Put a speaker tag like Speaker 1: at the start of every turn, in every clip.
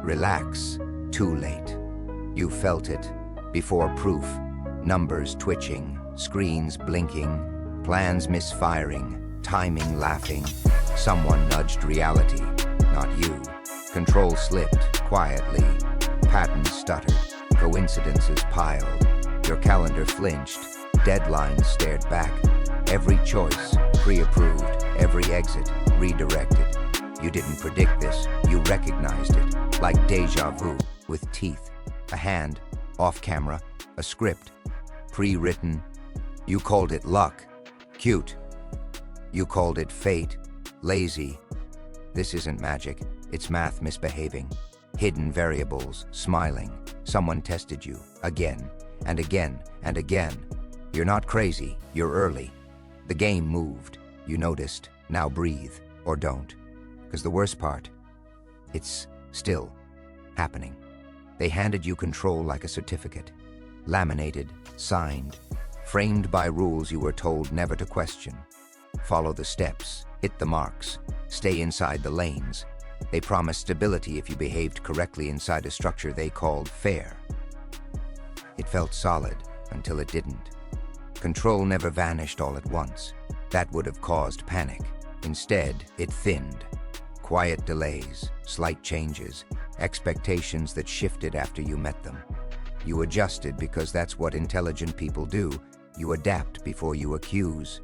Speaker 1: Relax. Too late. You felt it. Before proof. Numbers twitching, screens blinking, plans misfiring, timing laughing. Someone nudged reality, not you. Control slipped, quietly. Patterns stuttered, coincidences piled. Your calendar flinched, deadlines stared back. Every choice, pre-approved, every exit, redirected. You didn't predict this, you recognized it, like deja vu, with teeth, a hand, off camera, a script, pre-written. You called it luck, cute. You called it fate, lazy. This isn't magic, it's math misbehaving. Hidden variables, smiling. Someone tested you, again, and again, and again. You're not crazy, you're early. The game moved, you noticed, now breathe, or don't. Because the worst part, it's still happening. They handed you control like a certificate, laminated, signed, framed by rules you were told never to question. Follow the steps, hit the marks, stay inside the lanes. They promised stability if you behaved correctly inside a structure they called fair. It felt solid until it didn't. Control never vanished all at once. That would have caused panic. Instead, it thinned. Quiet delays, slight changes, expectations that shifted after you met them. You adjusted because that's what intelligent people do. You adapt before you accuse.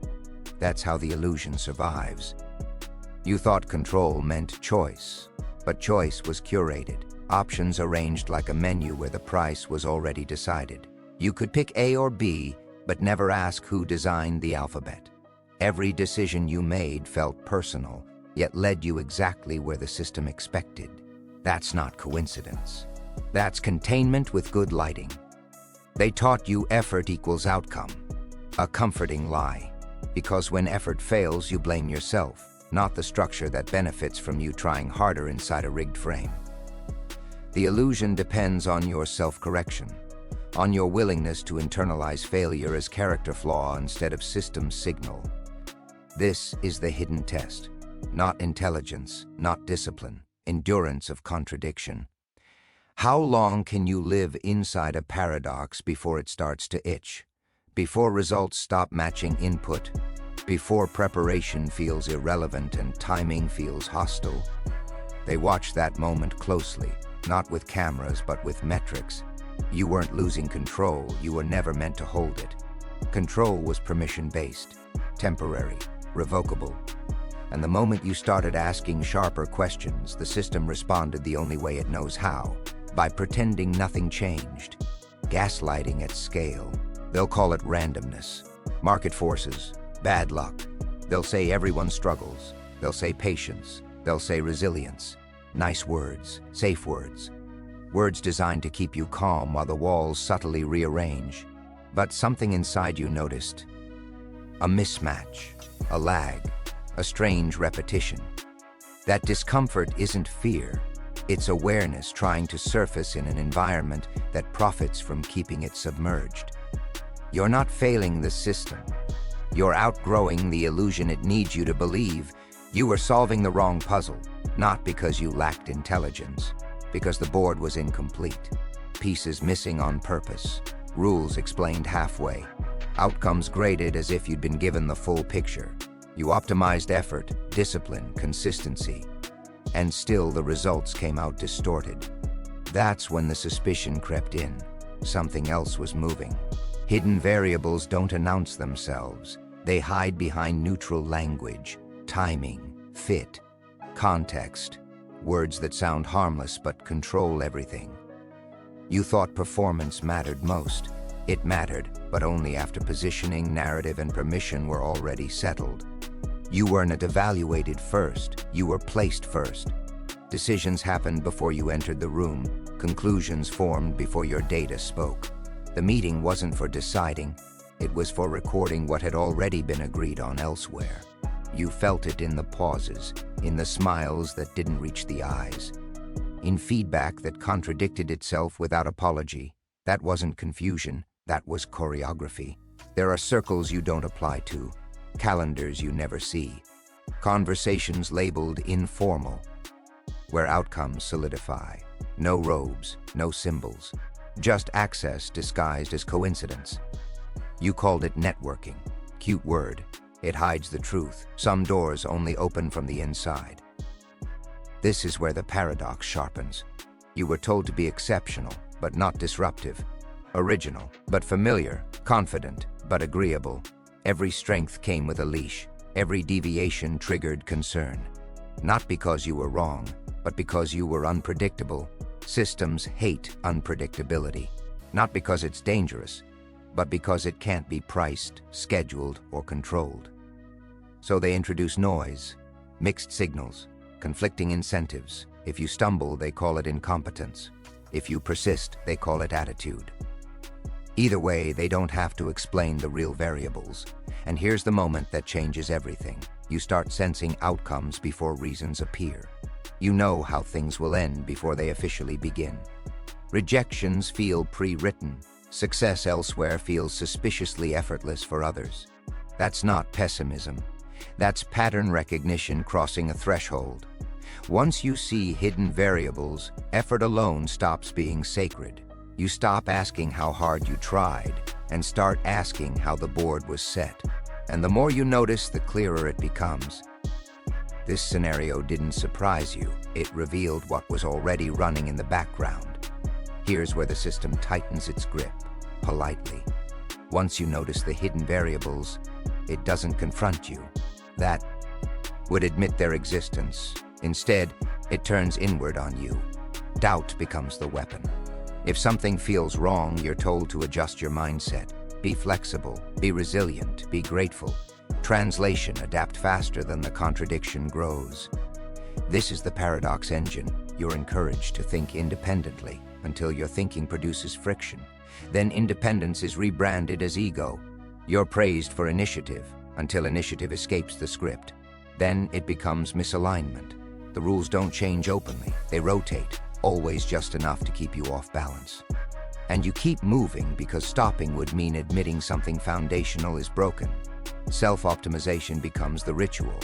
Speaker 1: That's how the illusion survives. You thought control meant choice, but choice was curated. Options arranged like a menu where the price was already decided. You could pick A or B, but never ask who designed the alphabet. Every decision you made felt personal, yet led you exactly where the system expected. That's not coincidence. That's containment with good lighting. They taught you effort equals outcome, a comforting lie, because when effort fails, you blame yourself, not the structure that benefits from you trying harder inside a rigged frame. The illusion depends on your self-correction, on your willingness to internalize failure as character flaw instead of system signal. This is the hidden test, not intelligence, not discipline, endurance of contradiction. How long can you live inside a paradox before it starts to itch? Before results stop matching input? Before preparation feels irrelevant and timing feels hostile? They watched that moment closely, not with cameras but with metrics. You weren't losing control, you were never meant to hold it. Control was permission-based, temporary, revocable. And the moment you started asking sharper questions, the system responded the only way it knows how, by pretending nothing changed. Gaslighting at scale. They'll call it randomness, market forces, bad luck. They'll say everyone struggles. They'll say patience. They'll say resilience. Nice words, safe words. Words designed to keep you calm while the walls subtly rearrange. But something inside you noticed. A mismatch, a lag, a strange repetition. That discomfort isn't fear. It's awareness trying to surface in an environment that profits from keeping it submerged. You're not failing the system. You're outgrowing the illusion it needs you to believe. You were solving the wrong puzzle, not because you lacked intelligence, because the board was incomplete. Pieces missing on purpose, rules explained halfway, outcomes graded as if you'd been given the full picture. You optimized effort, discipline, consistency, and still the results came out distorted. That's when the suspicion crept in. Something else was moving. Hidden variables don't announce themselves. They hide behind neutral language, timing, fit, context, words that sound harmless but control everything. You thought performance mattered most. It mattered, but only after positioning, narrative, and permission were already settled. You weren't evaluated first, you were placed first. Decisions happened before you entered the room, conclusions formed before your data spoke. The meeting wasn't for deciding, it was for recording what had already been agreed on elsewhere. You felt it in the pauses, in the smiles that didn't reach the eyes, in feedback that contradicted itself without apology. That wasn't confusion, that was choreography. There are circles you don't apply to, calendars you never see, conversations labeled informal, where outcomes solidify, No robes, no symbols, just access disguised as coincidence. You called it networking. Cute word. It hides the truth. Some doors only open from the inside. This is where the paradox sharpens. You were told to be exceptional, but not disruptive. Original, but familiar. Confident, but agreeable. Every strength came with a leash. Every deviation triggered concern. Not because you were wrong, but because you were unpredictable. Systems hate unpredictability. Not because it's dangerous, but because it can't be priced, scheduled, or controlled. So they introduce noise, mixed signals, conflicting incentives. If you stumble, they call it incompetence. If you persist, they call it attitude. Either way, they don't have to explain the real variables. And here's the moment that changes everything. You start sensing outcomes before reasons appear. You know how things will end before they officially begin. Rejections feel pre-written. Success elsewhere feels suspiciously effortless for others. That's not pessimism. That's pattern recognition crossing a threshold. Once you see hidden variables, effort alone stops being sacred. You stop asking how hard you tried and start asking how the board was set. And the more you notice, the clearer it becomes. This scenario didn't surprise you. It revealed what was already running in the background. Here's where the system tightens its grip, politely. Once you notice the hidden variables, it doesn't confront you. That would admit their existence. Instead, it turns inward on you. Doubt becomes the weapon. If something feels wrong, you're told to adjust your mindset. Be flexible, be resilient, be grateful. Translation, adapt faster than the contradiction grows. This is the paradox engine. You're encouraged to think independently until your thinking produces friction. Then independence is rebranded as ego. You're praised for initiative until initiative escapes the script. Then it becomes misalignment. The rules don't change openly. They rotate, always just enough to keep you off balance. And you keep moving because stopping would mean admitting something foundational is broken. Self-optimization becomes the ritual.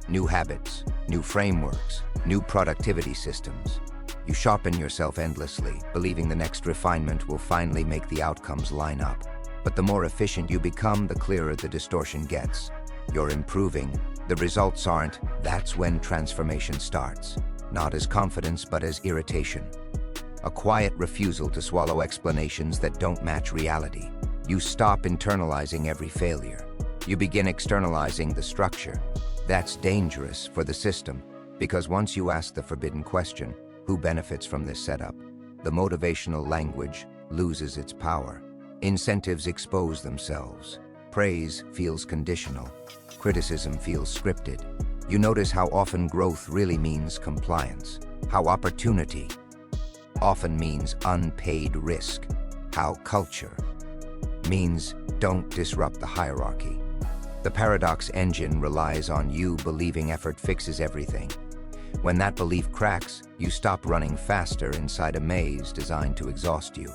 Speaker 1: New habits, new frameworks, new productivity systems. You sharpen yourself endlessly, believing the next refinement will finally make the outcomes line up. But the more efficient you become, the clearer the distortion gets. You're improving. The results aren't. That's when transformation starts. Not as confidence, but as irritation. A quiet refusal to swallow explanations that don't match reality. You stop internalizing every failure. You begin externalizing the structure. That's dangerous for the system, because once you ask the forbidden question, who benefits from this setup, the motivational language loses its power. Incentives expose themselves. Praise feels conditional. Criticism feels scripted. You notice how often growth really means compliance. How opportunity often means unpaid risk. How culture means don't disrupt the hierarchy. The paradox engine relies on you believing effort fixes everything. When that belief cracks, you stop running faster inside a maze designed to exhaust you.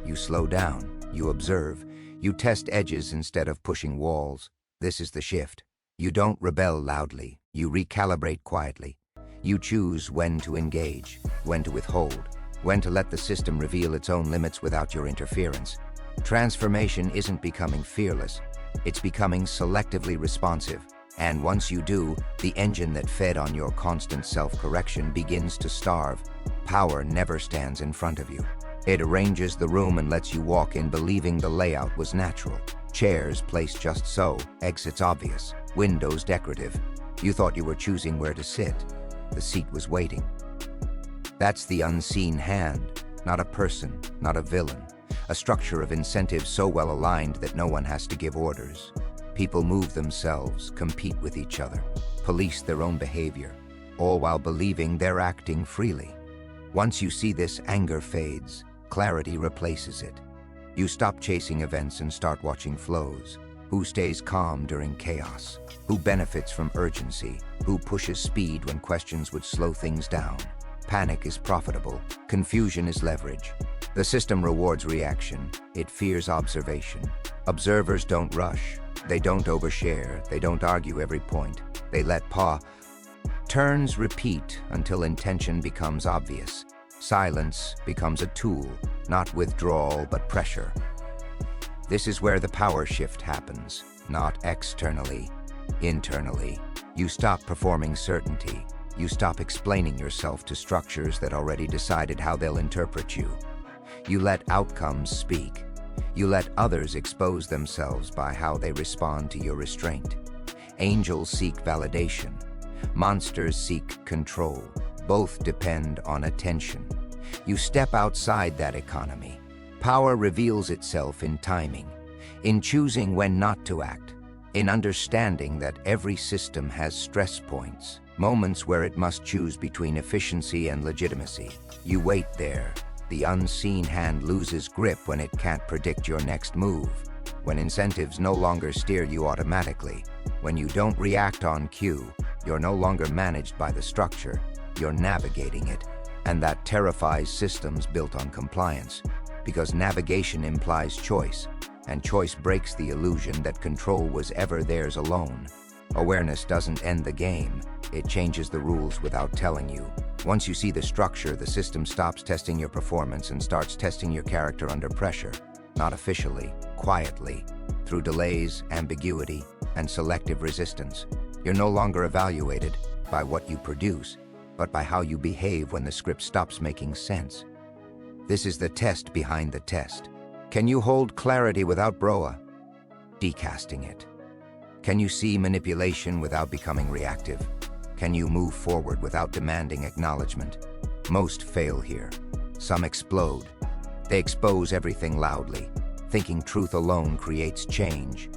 Speaker 1: You slow down, you observe, you test edges instead of pushing walls. This is the shift. You don't rebel loudly, you recalibrate quietly. You choose when to engage, when to withhold, when to let the system reveal its own limits without your interference. Transformation isn't becoming fearless, it's becoming selectively responsive. And once you do, the engine that fed on your constant self-correction begins to starve. Power never stands in front of you. It arranges the room and lets you walk in believing the layout was natural. Chairs placed just so, exits obvious, windows decorative. You thought you were choosing where to sit. The seat was waiting. That's the unseen hand, not a person, not a villain. A structure of incentives so well aligned that no one has to give orders. People move themselves, compete with each other, police their own behavior, all while believing they're acting freely. Once you see this, anger fades, clarity replaces it. You stop chasing events and start watching flows. Who stays calm during chaos? Who benefits from urgency? Who pushes speed when questions would slow things down? Panic is profitable. Confusion is leverage. The system rewards reaction. It fears observation. Observers don't rush. They don't overshare. They don't argue every point. They let turns repeat until intention becomes obvious. Silence becomes a tool, not withdrawal but pressure. This is where the power shift happens, not externally, internally. You stop performing certainty. You stop explaining yourself to structures that already decided how they'll interpret you. You let outcomes speak. You let others expose themselves by how they respond to your restraint. Angels seek validation. Monsters seek control. Both depend on attention. You step outside that economy. Power reveals itself in timing, in choosing when not to act, in understanding that every system has stress points, moments where it must choose between efficiency and legitimacy. You wait there. The unseen hand loses grip when it can't predict your next move, when incentives no longer steer you automatically, when you don't react on cue. You're no longer managed by the structure, you're navigating it. And that terrifies systems built on compliance, because navigation implies choice, and choice breaks the illusion that control was ever theirs alone. Awareness doesn't end the game, it changes the rules without telling you. Once you see the structure, the system stops testing your performance and starts testing your character under pressure, not officially, quietly, through delays, ambiguity, and selective resistance. You're no longer evaluated by what you produce, but by how you behave when the script stops making sense. This is the test behind the test. Can you hold clarity without broa? Decasting it. Can you see manipulation without becoming reactive? Can you move forward without demanding acknowledgement? Most fail here. Some explode. They expose everything loudly, thinking truth alone creates change.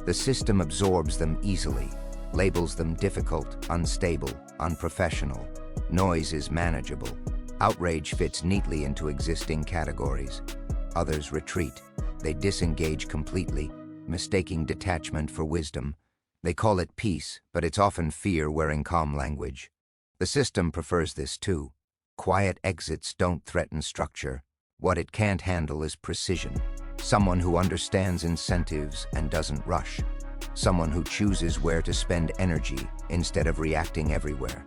Speaker 1: The system absorbs them easily, labels them difficult, unstable, unprofessional. Noise is manageable. Outrage fits neatly into existing categories. Others retreat. They disengage completely, mistaking detachment for wisdom. They call it peace, but it's often fear wearing calm language. The system prefers this too. Quiet exits don't threaten structure. What it can't handle is precision. Someone who understands incentives and doesn't rush. Someone who chooses where to spend energy instead of reacting everywhere.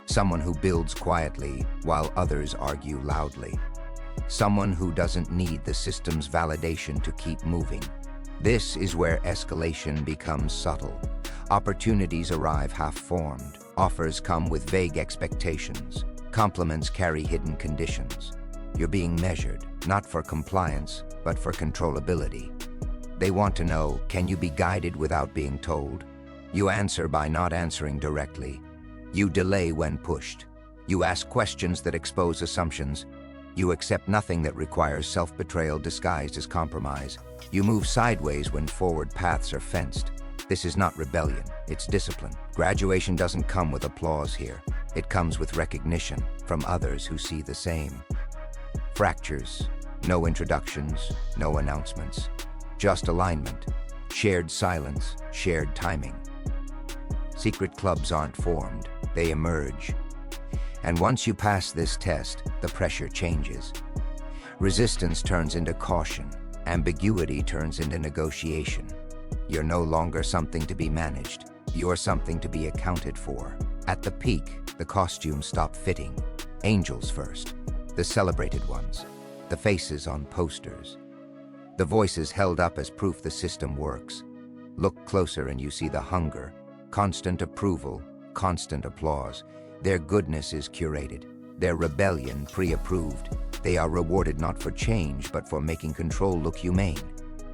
Speaker 1: Someone who builds quietly while others argue loudly. Someone who doesn't need the system's validation to keep moving. This is where escalation becomes subtle. Opportunities arrive half-formed. Offers come with vague expectations. Compliments carry hidden conditions. You're being measured, not for compliance, but for controllability. They want to know, can you be guided without being told? You answer by not answering directly. You delay when pushed. You ask questions that expose assumptions. You accept nothing that requires self-betrayal disguised as compromise. You move sideways when forward paths are fenced. This is not rebellion, it's discipline. Graduation doesn't come with applause here. It comes with recognition from others who see the same. Fractures, no introductions, no announcements. Just alignment, shared silence, shared timing. Secret clubs aren't formed, they emerge. And once you pass this test, the pressure changes. Resistance turns into caution. Ambiguity turns into negotiation. You're no longer something to be managed. You're something to be accounted for. At the peak, the costumes stop fitting. Angels first, the celebrated ones, the faces on posters, the voices held up as proof the system works. Look closer and you see the hunger, constant approval, constant applause. Their goodness is curated, their rebellion pre-approved. They are rewarded not for change, but for making control look humane.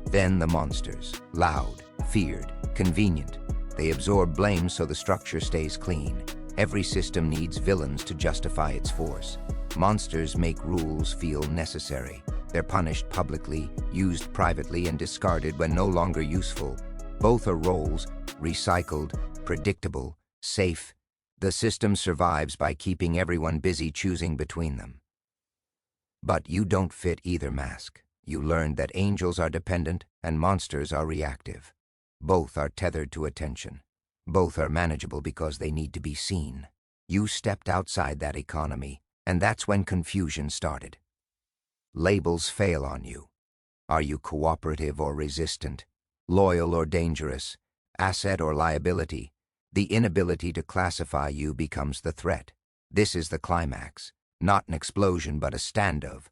Speaker 1: Then the monsters, loud, feared, convenient. They absorb blame so the structure stays clean. Every system needs villains to justify its force. Monsters make rules feel necessary. They're punished publicly, used privately, and discarded when no longer useful. Both are roles, recycled, predictable, safe. The system survives by keeping everyone busy choosing between them. But you don't fit either mask. You learned that angels are dependent and monsters are reactive. Both are tethered to attention. Both are manageable because they need to be seen. You stepped outside that economy, and that's when confusion started. Labels fail on you. Are you cooperative or resistant? Loyal or dangerous? Asset or liability? The inability to classify you becomes the threat. This is the climax. Not an explosion, but a standoff.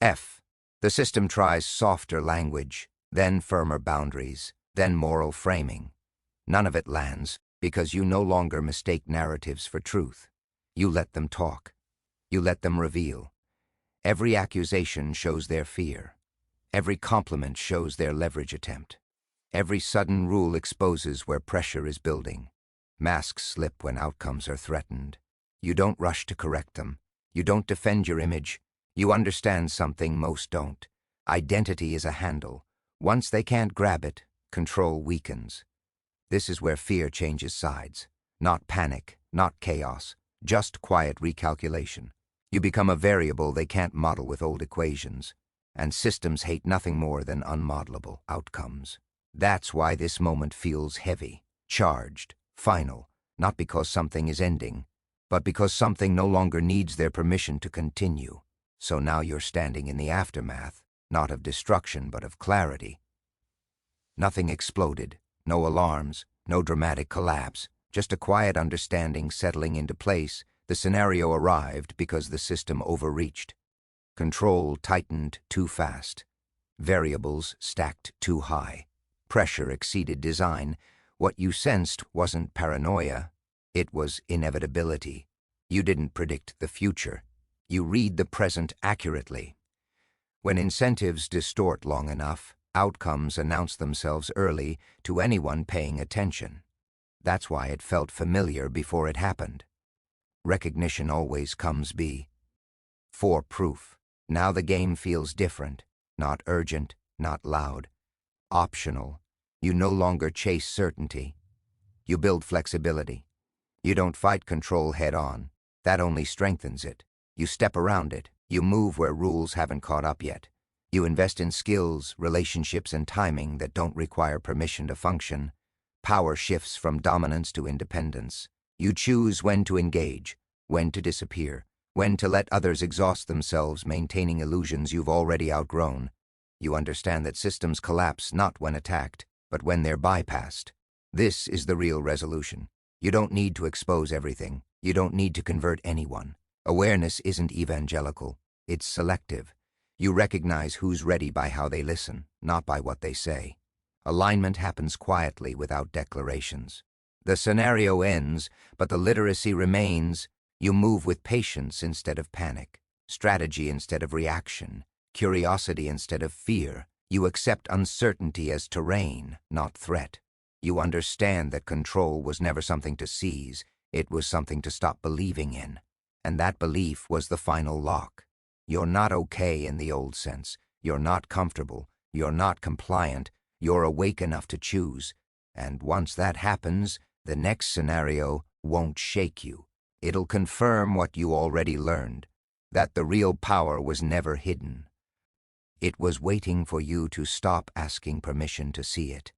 Speaker 1: F. The system tries softer language, then firmer boundaries, then moral framing. None of it lands, because you no longer mistake narratives for truth. You let them talk. You let them reveal. Every accusation shows their fear. Every compliment shows their leverage attempt. Every sudden rule exposes where pressure is building. Masks slip when outcomes are threatened. You don't rush to correct them. You don't defend your image. You understand something most don't. Identity is a handle. Once they can't grab it, control weakens. This is where fear changes sides. Not panic, not chaos, just quiet recalculation. You become a variable they can't model with old equations. And systems hate nothing more than unmodelable outcomes. That's why this moment feels heavy, charged, final, not because something is ending, but because something no longer needs their permission to continue. So now you're standing in the aftermath, not of destruction but of clarity. Nothing exploded, no alarms, no dramatic collapse, just a quiet understanding settling into place. The scenario arrived because the system overreached. Control tightened too fast. Variables stacked too high. Pressure exceeded design. What you sensed wasn't paranoia, it was inevitability. You didn't predict the future. You read the present accurately. When incentives distort long enough, outcomes announce themselves early to anyone paying attention. That's why it felt familiar before it happened. Recognition always comes for proof. Now the game feels different, not urgent, not loud, optional. You no longer chase certainty. You build flexibility. You don't fight control head-on. That only strengthens it. You step around it. You move where rules haven't caught up yet. You invest in skills, relationships, and timing that don't require permission to function. Power shifts from dominance to independence. You choose when to engage, when to disappear, when to let others exhaust themselves maintaining illusions you've already outgrown. You understand that systems collapse not when attacked, but when they're bypassed. This is the real resolution. You don't need to expose everything. You don't need to convert anyone. Awareness isn't evangelical. It's selective. You recognize who's ready by how they listen, not by what they say. Alignment happens quietly without declarations. The scenario ends, but the literacy remains. You move with patience instead of panic, strategy instead of reaction, curiosity instead of fear. You accept uncertainty as terrain, not threat. You understand that control was never something to seize, it was something to stop believing in. And that belief was the final lock. You're not okay in the old sense. You're not comfortable. You're not compliant. You're awake enough to choose. And once that happens, the next scenario won't shake you. It'll confirm what you already learned, that the real power was never hidden. It was waiting for you to stop asking permission to see it.